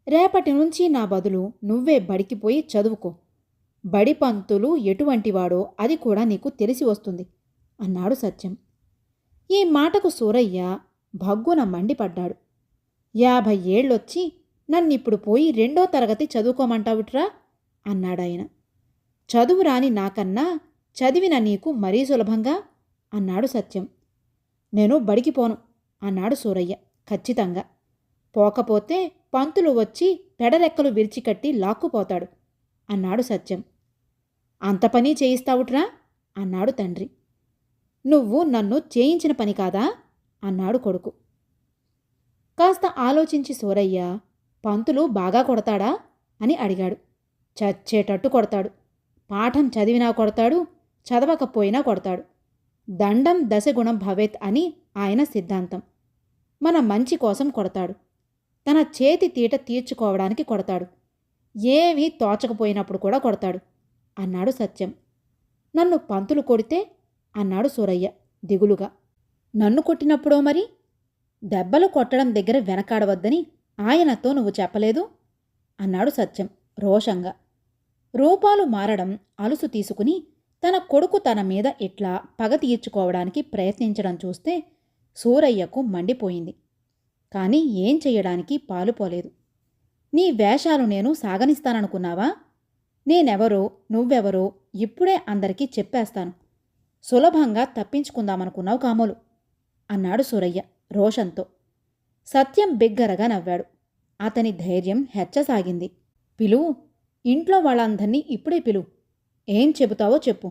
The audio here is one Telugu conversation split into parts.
రేపటి నుంచి నా బదులు నువ్వే బడికిపోయి చదువుకో. బడి పంతులు ఎటువంటివాడో అది కూడా నీకు తెలిసి వస్తుంది అన్నాడు సత్యం. ఈ మాటకు సూరయ్య భగ్గున మండిపడ్డాడు. 50 ఏళ్ళొచ్చి నన్నిప్పుడు పోయి 2వ తరగతి చదువుకోమంటావుట్రా అన్నాడాయన. చదువురాని నాకన్నా చదివిన నీకు మరీ సులభంగా అన్నాడు సత్యం. నేను బడికి పోను అన్నాడు సూరయ్య ఖచ్చితంగా. పోకపోతే పంతులు వచ్చి పెడరెక్కలు విరిచికట్టి లాక్కుపోతాడు అన్నాడు సత్యం. అంత పని చేయిస్తావుట్రా అన్నాడు తండ్రి. నువ్వు నన్ను చేయించిన పని కాదా అన్నాడు కొడుకు. కాస్త ఆలోచించి సూరయ్య పంతులు బాగా కొడతాడా అని అడిగాడు. చచ్చేటట్టు కొడతాడు. పాఠం చదివినా కొడతాడు, చదవకపోయినా కొడతాడు. దండం దశగుణం భవేత్ అని ఆయన సిద్ధాంతం. మన మంచి కోసం కొడతాడు. తన చేతి తీట తీర్చుకోవడానికి కొడతాడు. ఏమీ తోచకపోయినప్పుడు కూడా కొడతాడు అన్నాడు సత్యం. నన్ను పంతులు కొడితే అన్నాడు సూరయ్య దిగులుగా. నన్ను కొట్టినప్పుడో మరి? దెబ్బలు కొట్టడం దగ్గర వెనకాడవద్దని ఆయనతో నువ్వు చెప్పలేదు అన్నాడు సత్యం రోషంగా. రూపాలు మారడం అలుసు తీసుకుని తన కొడుకు తన మీద ఇట్లా పగ తీర్చుకోవడానికి ప్రయత్నించడం చూస్తే సూరయ్యకు మండిపోయింది. కాని ఏం చెయ్యడానికి పాలుపోలేదు. నీ వేషాలు నేను సాగనిస్తాననుకున్నావా? నేనెవరో నువ్వెవరో ఇప్పుడే అందరికీ చెప్పేస్తాను. సులభంగా తప్పించుకుందామనుకున్నావు కామోలు అన్నాడు సూరయ్య రోషంతో. సత్యం బిగ్గరగా నవ్వాడు. అతని ధైర్యం హెచ్చసాగింది. పిలువు, ఇంట్లో వాళ్ళందర్నీ ఇప్పుడే పిలువు. ఏం చెబుతావో చెప్పు.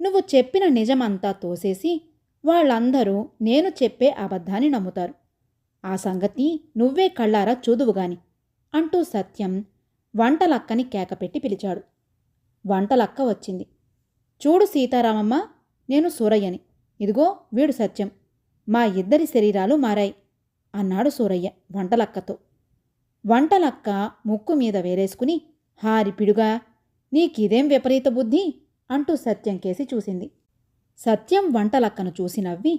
నువ్వు చెప్పిన నిజమంతా తోసేసి వాళ్ళందరూ నేను చెప్పే అబద్ధాన్ని నమ్ముతారు. ఆ సంగతి నువ్వే కళ్ళారా చూదువుగాని అంటూ సత్యం వంటలక్కని కేకపెట్టి పిలిచాడు. వంటలక్క వచ్చింది. చూడు సీతారామమ్మ, నేను సూరయ్యని. ఇదిగో వీడు సత్యం. మా ఇద్దరి శరీరాలు మారాయి అన్నాడు సూరయ్య వంటలక్కతో. వంటలక్క ముక్కు మీద వేరేసుకుని, హారిపిడుగా, నీకిదేం విపరీత బుద్ధి అంటూ సత్యం కేసి చూసింది. సత్యం వంటలక్కను చూసి నవ్వి,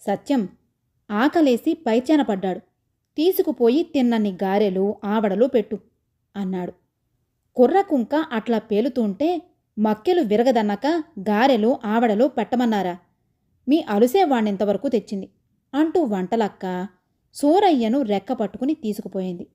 సత్యం ఆకలేసి పైచానపడ్డాడు. తీసుకుపోయి తిన్నన్ని గారెలు ఆవడలు పెట్టు అన్నాడు. కుర్రకుంక అట్లా పేలుతుంటే మక్కెలు విరగదన్నాక గారెలు ఆవడలు పెట్టమన్నారా? మీ అలుసే వాణ్ణింతవరకు తెచ్చింది అంటూ వంటలక్క సూరయ్యను రెక్క పట్టుకుని తీసుకుపోయింది.